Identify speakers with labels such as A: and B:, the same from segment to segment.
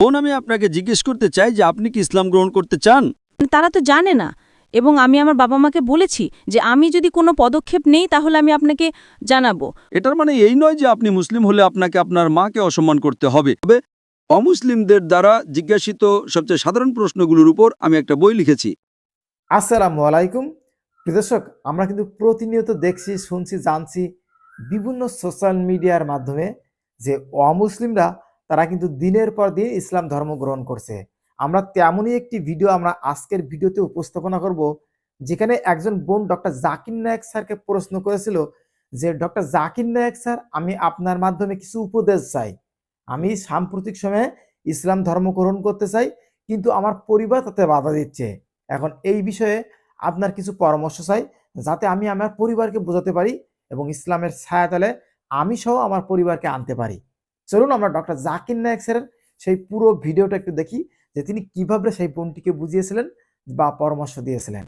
A: বোন, আমি আপনাকে জিজ্ঞেস করতে চাই যে আপনি কি ইসলাম গ্রহণ করতে চান?
B: তারা তো জানে না, এবং আমি আমার বাবা মাকে বলেছি যে আমি যদি কোনো পদক্ষেপ নেই তাহলে আমি আপনাকে জানাবো।
A: এটার মানে এই নয় যে আপনি মুসলিম হলে আপনাকে আপনার মাকে অসম্মান করতে হবে। তবে অমুসলিমদের দ্বারা জিজ্ঞাসিত সবচেয়ে সাধারণ প্রশ্নগুলোর উপর আমি একটা বই লিখেছি।
C: আসসালামু আলাইকুম। প্রিয় দর্শক, আমরা কিন্তু প্রতিনিয়ত দেখছি, শুনছি, জানছি বিভিন্ন সোশ্যাল মিডিয়ার মাধ্যমে যে অমুসলিমরা তারা কিন্তু দিনের পর দিন ইসলাম ধর্ম গ্রহণ করছে। আমরা তেমনই একটি ভিডিও আমরা আজকের ভিডিওতে উপস্থাপনা করব, যেখানে একজন বোন ডক্টর জাকির নায়েক স্যারকে প্রশ্ন করেছিল যে ডক্টর জাকির নায়েক স্যার, আমি আপনার মাধ্যমে কিছু উপদেশ চাই। আমি সাম্প্রতিক সময়ে ইসলাম ধর্ম গ্রহণ করতে চাই, কিন্তু আমার পরিবার তাতে বাধা দিচ্ছে। এখন এই বিষয়ে আপনার কিছু পরামর্শ চাই, যাতে আমি আমার পরিবারকে বোঝাতে পারি এবং ইসলামের ছায়াতলে আমি সহ আমার পরিবারকে আনতে পারি। চলুন আমরা ডক্টর জাকির নায়েক স্যারের সেই পুরো ভিডিওটা একটু দেখি, যে তিনি কিভাবে সেই বোনটিকে বুঝিয়েছিলেন বা পরামর্শ দিয়েছিলেন।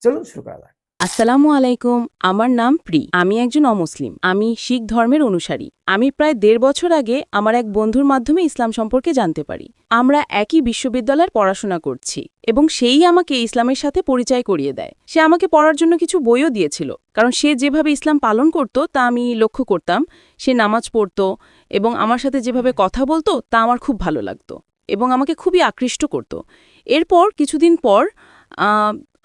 C: চলুন শুরু করা যাক।
B: আসসালামু আলাইকুম, আমার নাম প্রি। আমি একজন অমুসলিম। আমি শিখ ধর্মের অনুসারী। আমি প্রায় ১.৫ বছর আগে আমার এক বন্ধুর মাধ্যমে ইসলাম সম্পর্কে জানতে পারি। আমরা একই বিশ্ববিদ্যালয়ের পড়াশোনা করছি এবং সেই আমাকে ইসলামের সাথে পরিচয় করিয়ে দেয়। সে আমাকে পড়ার জন্য কিছু বইও দিয়েছিল, কারণ সে যেভাবে ইসলাম পালন করত তা আমি লক্ষ্য করতাম। সে নামাজ পড়ত এবং আমার সাথে যেভাবে কথা বলতো তা আমার খুব ভালো লাগতো এবং আমাকে খুবই আকৃষ্ট করত। এরপর কিছুদিন পর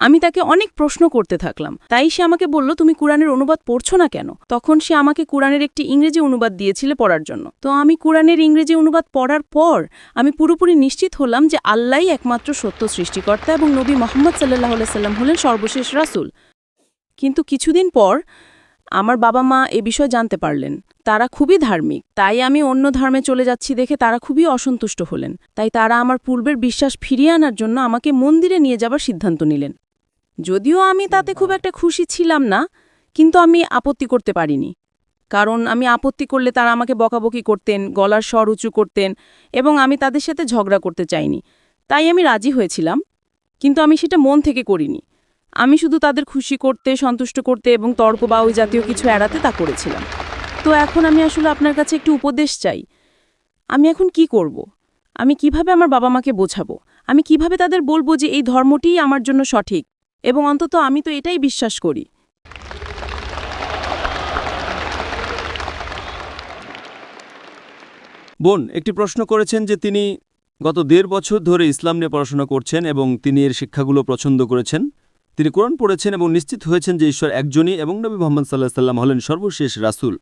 B: আমি তাকে অনেক প্রশ্ন করতে থাকলাম। তাই সে আমাকে বলল, তুমি কুরআনের অনুবাদ পড়ছো না কেন? তখন সে আমাকে কুরআনের একটি ইংরেজি অনুবাদ দিয়েছিল পড়ার জন্য। তো আমি কুরআনের ইংরেজি অনুবাদ পড়ার পর আমি পুরোপুরি নিশ্চিত হলাম যে আল্লাহই একমাত্র সত্য সৃষ্টিকর্তা এবং নবী মুহাম্মদ সাল্লাল্লাহু আলাইহি সাল্লাম হলেন সর্বশেষ রাসূল। কিন্তু কিছুদিন পর আমার বাবা মা এ বিষয়ে জানতে পারলেন। তারা খুবই ধার্মিক, তাই আমি অন্য ধর্মে চলে যাচ্ছি দেখে তারা খুবই অসন্তুষ্ট হলেন। তাই তারা আমার পূর্বের বিশ্বাস ফিরিয়ে আনার জন্য আমাকে মন্দিরে নিয়ে যাবার সিদ্ধান্ত নিলেন। যদিও আমি তাতে খুব একটা খুশি ছিলাম না, কিন্তু আমি আপত্তি করতে পারিনি, কারণ আমি আপত্তি করলে তারা আমাকে বকাবকি করতেন, গলার স্বর উঁচু করতেন এবং আমি তাদের সাথে ঝগড়া করতে চাইনি। তাই আমি রাজি হয়েছিলাম, কিন্তু আমি সেটা মন থেকে করিনি। আমি শুধু তাদের খুশি করতে, সন্তুষ্ট করতে এবং তর্ক বা ওই জাতীয় কিছু এড়াতে তা করেছিলাম। তো এখন আমি আসলে আপনার কাছে একটু উপদেশ চাই। আমি এখন কি করব? আমি কিভাবে আমার বাবা মাকে বোঝাবো? আমি কিভাবে তাদের বলবো যে এই ধর্মটিই আমার জন্য সঠিক, এবং অন্তত আমি তো এটাই বিশ্বাস করি।
A: বোন একটি প্রশ্ন করেছেন যে তিনি গত ১.৫ বছর ধরে ইসলাম নিয়ে পড়াশোনা করছেন এবং তিনি এর শিক্ষাগুলো পছন্দ করেছেন। তিনি কোরআন পড়েছেন এবং নিশ্চিত হয়েছেন যে ঈশ্বর একজনই এবং নবী মুহাম্মদ সাল্লাল্লাহু আলাইহি সাল্লাম হলেন সর্বশেষ রাসূল।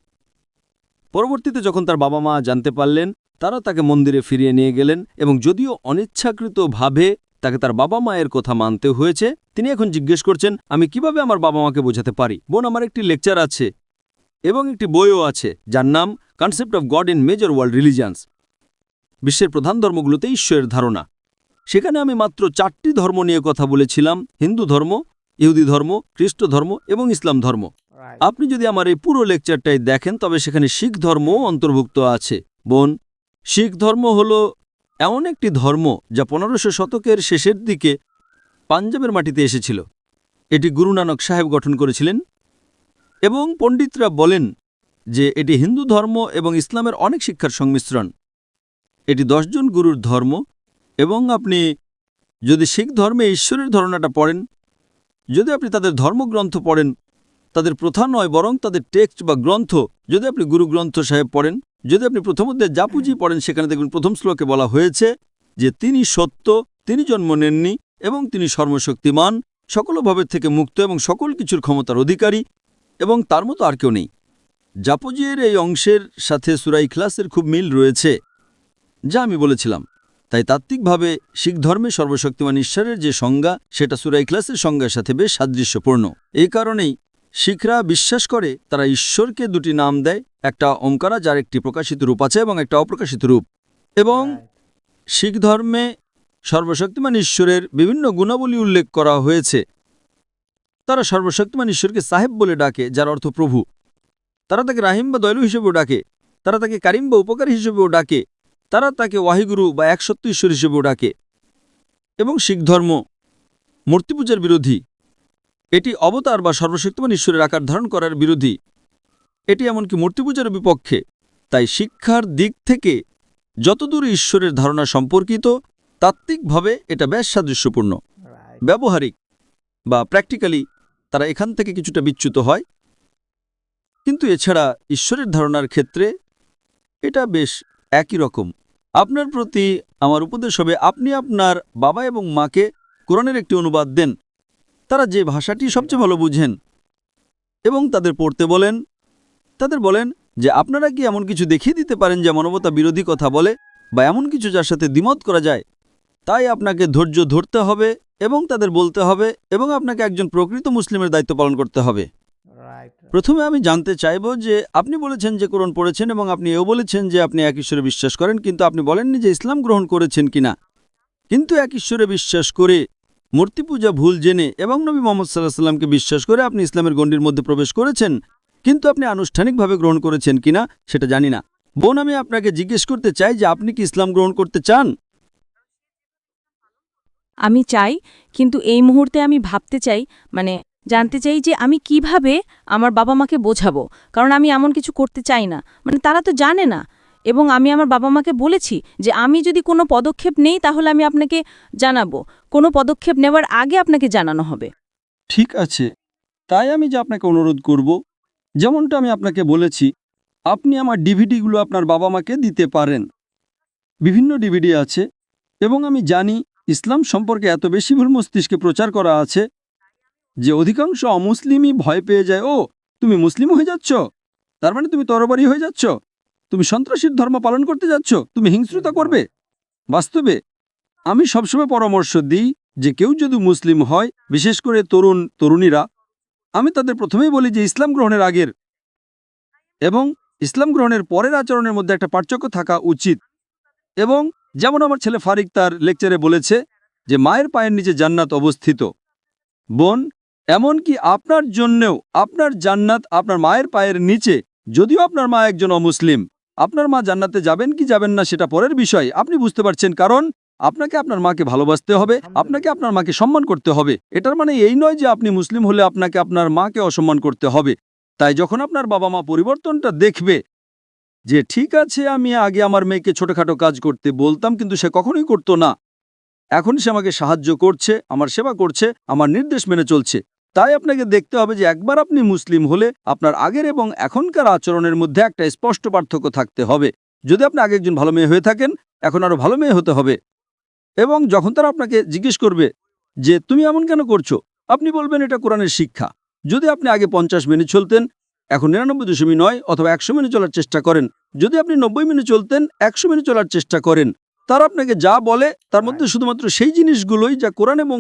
A: পরবর্তীতে যখন তার বাবা মা জানতে পারলেন, তারা তাকে মন্দিরে ফিরিয়ে নিয়ে গেলেন এবং যদিও অনিচ্ছাকৃতভাবে তাকে তার বাবা মায়ের কথা মানতে হয়েছে, তিনি এখন জিজ্ঞেস করছেন আমি কিভাবে আমার বাবা মাকে বোঝাতে পারি। বোন, আমার একটি লেকচার আছে এবং একটি বইও আছে যার নাম concept of god in major world religions, বিশ্বের প্রধান ধর্মগুলোতে ঈশ্বরের ধারণা। সেখানে আমি মাত্র 4টি ধর্ম নিয়ে কথা বলেছিলাম: হিন্দু ধর্ম, ইহুদি ধর্ম, খ্রিস্ট ধর্ম এবং ইসলাম ধর্ম। আপনি যদি আমার এই পুরো লেকচারটাই দেখেন তবে সেখানে শিখ ধর্মও অন্তর্ভুক্ত আছে। বোন, শিখ ধর্ম হল এমন একটি ধর্ম যা 1500 শতকের শেষের দিকে পাঞ্জাবের মাটিতে এসেছিল। এটি গুরু নানক সাহেব গঠন করেছিলেন এবং পণ্ডিতরা বলেন যে এটি হিন্দু ধর্ম এবং ইসলামের অনেক শিক্ষার সংমিশ্রণ। এটি 10 জন গুরুর ধর্ম এবং আপনি যদি শিখ ধর্মে ঈশ্বরের ধারণাটা পড়েন, যদি আপনি তাদের ধর্মগ্রন্থ পড়েন, তাদের প্রথা নয় বরং তাদের টেক্সট বা গ্রন্থ, যদি আপনি গুরু গ্রন্থ সাহেব পড়েন, যদি আপনি প্রথম অধ্যায়ে জাপুজি পড়েন, সেখানে দেখবেন প্রথম শ্লোকে বলা হয়েছে যে তিনি সত্য, তিনি জন্ম নেননি এবং তিনি সর্বশক্তিমান, সকল ভাবের থেকে মুক্ত এবং সকল কিছুর ক্ষমতার অধিকারী এবং তার মতো আর কেউ নেই। জাপুজির এই অংশের সাথে সূরা ইখলাসের খুব মিল রয়েছে, যা আমি বলেছিলাম। তাই তাত্ত্বিকভাবে শিখ ধর্মে সর্বশক্তিমান ঈশ্বরের যে সংজ্ঞা, সেটা সূরা ইখলাসের সংজ্ঞার সাথে বেশ সাদৃশ্যপূর্ণ। এই কারণেই শিখরা বিশ্বাস করে তারা ঈশ্বরকে 2টি নাম দেয়, একটা ওমকারা যার একটি প্রকাশিত রূপ আছে এবং একটা অপ্রকাশিত রূপ। এবং শিখ ধর্মে সর্বশক্তিমান ঈশ্বরের বিভিন্ন গুণাবলী উল্লেখ করা হয়েছে। তারা সর্বশক্তিমান ঈশ্বরকে সাহেব বলে ডাকে, যার অর্থ প্রভু। তারা তাকে রাহিম বা দয়ালু হিসেবেও ডাকে, তারা তাকে কারিম বা উপকারী হিসেবেও ডাকে, তারা তাকে ওয়াহিগুরু বা একসত্য ঈশ্বর হিসেবেও ডাকে। এবং শিখ ধর্ম মূর্তিপূজার বিরোধী। এটি অবতার বা সর্বশক্তিমান ঈশ্বরের আকার ধারণ করার বিরোধী। এটি এমনকি মূর্তিপূজার বিপক্ষে। তাই শিক্ষার দিক থেকে যতদূর ঈশ্বরের ধারণা সম্পর্কিত, তাত্ত্বিকভাবে এটা বেশ সাদৃশ্যপূর্ণ। ব্যবহারিক বা প্র্যাকটিক্যালি তারা এখান থেকে কিছুটা বিচ্যুত হয়, কিন্তু এছাড়া ঈশ্বরের ধারণার ক্ষেত্রে এটা বেশ একই রকম। আপনার প্রতি আমার উপদেশ হবে, আপনি আপনার বাবা এবং মাকে কোরআনের একটি অনুবাদ দেন, তারা যে ভাষাটি সবচেয়ে ভালো বুঝেন, এবং তাদের পড়তে বলেন। তাদের বলেন যে আপনারা কি এমন কিছু দেখিয়ে দিতে পারেন যা মানবতা বিরোধী কথা বলে, বা এমন কিছু যার সাথে দ্বিমত করা যায়। তাই আপনাকে ধৈর্য ধরতে হবে এবং তাদের বলতে হবে, এবং আপনাকে একজন প্রকৃত মুসলিমের দায়িত্ব পালন করতে হবে। প্রথমে আমি জানতে চাইব যে আপনি বলেছেন যে কোরআন পড়েছেন, এবং আপনি এও বলেছেন যে আপনি এক ঈশ্বরে বিশ্বাস করেন, কিন্তু আপনি বলেননি যে ইসলাম গ্রহণ করেছেন কিনা। কিন্তু এক ঈশ্বরে বিশ্বাস করে, মূর্তি পূজা ভুল জেনে এবং নবী মুহাম্মদ সাল্লাল্লাহু আলাইহি সাল্লামকে বিশ্বাস করে আপনি ইসলামের গণ্ডির মধ্যে প্রবেশ করেছেন, কিন্তু আপনি আনুষ্ঠানিকভাবে গ্রহণ করেছেন কিনা সেটা জানি না। বোন, আমি আপনাকে জিজ্ঞেস করতে চাই যে আপনি কি ইসলাম গ্রহণ করতে চান?
B: আমি চাই, কিন্তু এই মুহূর্তে আমি ভাবতে চাই, জানতে চাই যে আমি কিভাবে আমার বাবা মাকে বোঝাবো, কারণ আমি এমন কিছু করতে চাই না। তারা তো জানে না, এবং আমি আমার বাবা মাকে বলেছি যে আমি যদি কোনো পদক্ষেপ নেই তাহলে আমি আপনাকে জানাবো, কোনো পদক্ষেপ নেওয়ার আগে আপনাকে জানানো হবে।
A: ঠিক আছে, তাই আমি যে আপনাকে অনুরোধ করব, যেমনটা আমি আপনাকে বলেছি, আপনি আমার ডিভিডিগুলো আপনার বাবা মাকে দিতে পারেন। বিভিন্ন ডিভিডি আছে, এবং আমি জানি ইসলাম সম্পর্কে এত বেশি ভুল মস্তিষ্কে প্রচার করা আছে যে অধিকাংশ অমুসলিমই ভয় পেয়ে যায়। ও, তুমি মুসলিম হয়ে যাচ্ছ, তার মানে তুমি তরবারি হয়ে যাচ্ছ, তুমি সন্ত্রাসীর ধর্ম পালন করতে যাচ্ছ, তুমি হিংস্রতা করবে। বাস্তবে আমি সবসময় পরামর্শ দিই যে কেউ যদি মুসলিম হয়, বিশেষ করে তরুণীরা, আমি তাদের প্রথমেই বলি যে ইসলাম গ্রহণের আগের এবং ইসলাম গ্রহণের পরের আচরণের মধ্যে একটা পার্থক্য থাকা উচিত। এবং যেমন আমার ছেলে ফারিক তার লেকচারে বলেছে যে মায়ের পায়ের নিচে জান্নাত অবস্থিত। বোন, এমনকি আপনার জন্যেও আপনার জান্নাত আপনার মায়ের পায়ের নিচে। যদিও আপনার মা একজন অমুসলিম, আপনার মা জান্নাতে যাবেন কি যাবেন না সেটা পরের বিষয়। আপনি বুঝতে পারছেন, কারণ আপনাকে আপনার মাকে ভালোবাসতে হবে, আপনাকে আপনার মাকে সম্মান করতে হবে। এটার মানে এই নয় যে আপনি মুসলিম হলে আপনাকে আপনার মাকে অসম্মান করতে হবে। তাই যখন আপনার বাবা মা পরিবর্তনটা দেখবে যে ঠিক আছে, আমি আগে আমার মেয়েকে ছোটখাটো কাজ করতে বলতাম কিন্তু সে কখনোই করতো না, এখন সে আমাকে সাহায্য করছে, আমার সেবা করছে, আমার নির্দেশ মেনে চলছে। তাই আপনাকে দেখতে হবে যে একবার আপনি মুসলিম হলে আপনার আগের এবং এখনকার আচরণের মধ্যে একটা স্পষ্ট পার্থক্য থাকতে হবে। যদি আপনি আগে একজন ভালো মেয়ে হয়ে থাকেন, এখন আরও ভালো মেয়ে হতে হবে। এবং যখন তারা আপনাকে জিজ্ঞেস করবে যে তুমি এমন কেন করছো, আপনি বলবেন এটা কোরআনের শিক্ষা। যদি আপনি আগে 50 মেনে চলতেন, এখন 99.9 অথবা 100 মেনে চলার চেষ্টা করেন। যদি আপনি 90 মেনে চলতেন, 100 মেনে চলার চেষ্টা করেন। তারা আপনাকে যা বলে তার মধ্যে শুধুমাত্র সেই জিনিসগুলোই যা কোরআন এবং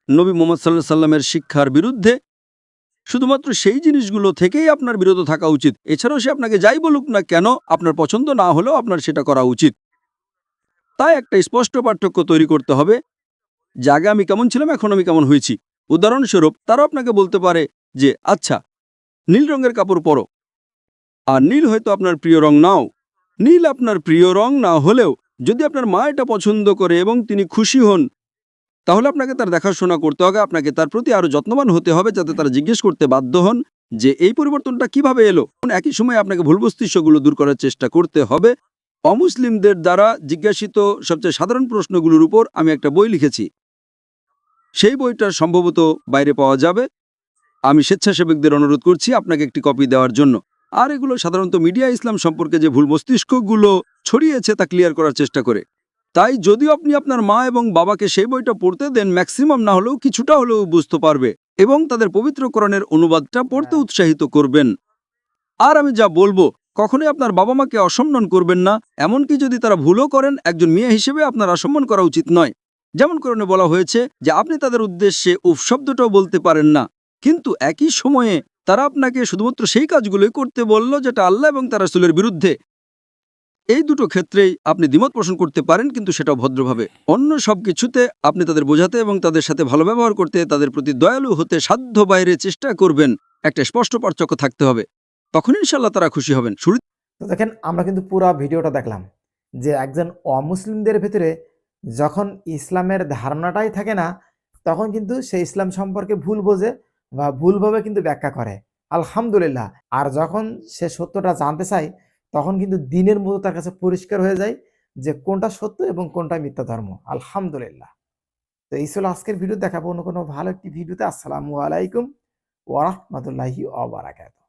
A: নবী মুহাম্মদ সাল্লাল্লাহু আলাইহি সাল্লামের শিক্ষার বিরুদ্ধে, শুধুমাত্র সেই জিনিসগুলো থেকেই আপনার বিরত থাকা উচিত। এছাড়াও সে আপনাকে যাই বলুক না কেন, আপনার পছন্দ না হলেও আপনার সেটা করা উচিত। তাই একটা স্পষ্ট পার্থক্য তৈরি করতে হবে যে আগে আমি কেমন ছিলাম, এখন আমি কেমন হয়েছি। উদাহরণস্বরূপ, তারা আপনাকে বলতে পারে যে আচ্ছা, নীল রঙের কাপড় পরো, আর নীল হয়তো আপনার প্রিয় রং নাও। নীল আপনার প্রিয় রং না হলেও যদি আপনার মা এটা পছন্দ করে এবং তিনি খুশি হন, তাহলে আপনাকে তার দেখাশোনা করতে হবে, আপনাকে তার প্রতি আরও যত্নবান হতে হবে, যাতে তারা জিজ্ঞেস করতে বাধ্য হন যে এই পরিবর্তনটা কিভাবে এলো। একই সময় আপনাকে ভুল মস্তিষ্কগুলো দূর করার চেষ্টা করতে হবে। অমুসলিমদের দ্বারা জিজ্ঞাসিত সবচেয়ে সাধারণ প্রশ্নগুলোর উপর আমি একটা বই লিখেছি, সেই বইটার সম্ভবত বাইরে পাওয়া যাবে। আমি স্বেচ্ছাসেবকদের অনুরোধ করছি আপনাকে একটি কপি দেওয়ার জন্য। আর এগুলো সাধারণত মিডিয়া ইসলাম সম্পর্কে যে ভুল মস্তিষ্কগুলো ছড়িয়েছে তা ক্লিয়ার করার চেষ্টা করে। তাই যদিও আপনি আপনার মা এবং বাবাকে সেই বইটা পড়তে দেন, ম্যাক্সিমাম না হলেও কিছুটা হলেও বুঝতে পারবে, এবং তাদের পবিত্র কোরআনের অনুবাদটা পড়তে উৎসাহিত করবেন। আর আমি যা বলবো, কখনোই আপনার বাবা মাকে অসম্মান করবেন না, এমনকি যদি তারা ভুলও করেন, একজন মেয়ে হিসেবে আপনার অসম্মান করা উচিত নয়। যেমন কোরআনে বলা হয়েছে যে আপনি তাদের উদ্দেশ্যে উফ শব্দটাও বলতে পারেন না, কিন্তু একই সময়ে তারা আপনাকে শুধুমাত্র সেই কাজগুলোই করতে বলল যেটা আল্লাহ এবং তার রাসূলের বিরুদ্ধে। এই দুটো ক্ষেত্রেই আপনি দ্বিমত পোষণ করতে পারেন, কিন্তু সেটাও ভদ্রভাবে। অন্য সব কিছুতে আপনি তাদের বোঝাতে এবং তাদের সাথে ভালো ব্যবহার করতে, তাদের প্রতি দয়ালু হতে সাধ্য বাইরে চেষ্টা করবেন। একটা স্পষ্ট পার্থক্য থাকতে হবে, তখন ইনশাল্লাহ তারা খুশি হবেন।
C: তো দেখেন, আমরা কিন্তু পুরো ভিডিওটা দেখলাম যে একজন অমুসলিমদের ভিতরে যখন ইসলামের ধারণাটাই থাকে না, তখন কিন্তু সে ইসলাম সম্পর্কে ভুল বোঝে বা ভুলভাবে কিন্তু ব্যাখ্যা করে। আলহামদুলিল্লাহ। আর যখন সে সত্যটা জানতে চায়, তখন কিন্তু দিনের মতো তার কাছে পরিষ্কার হয়ে যায় যে কোনটা সত্য এবং কোনটা মিথ্যা ধর্ম। আলহামদুলিল্লাহ। তো এই ছিল আজকের ভিডিও। দেখাবো অন্য কোনো ভালো একটি ভিডিওতে। আসসালামু আলাইকুম ওয়া রাহমাতুল্লাহি ওয়া বারাকাতুহু।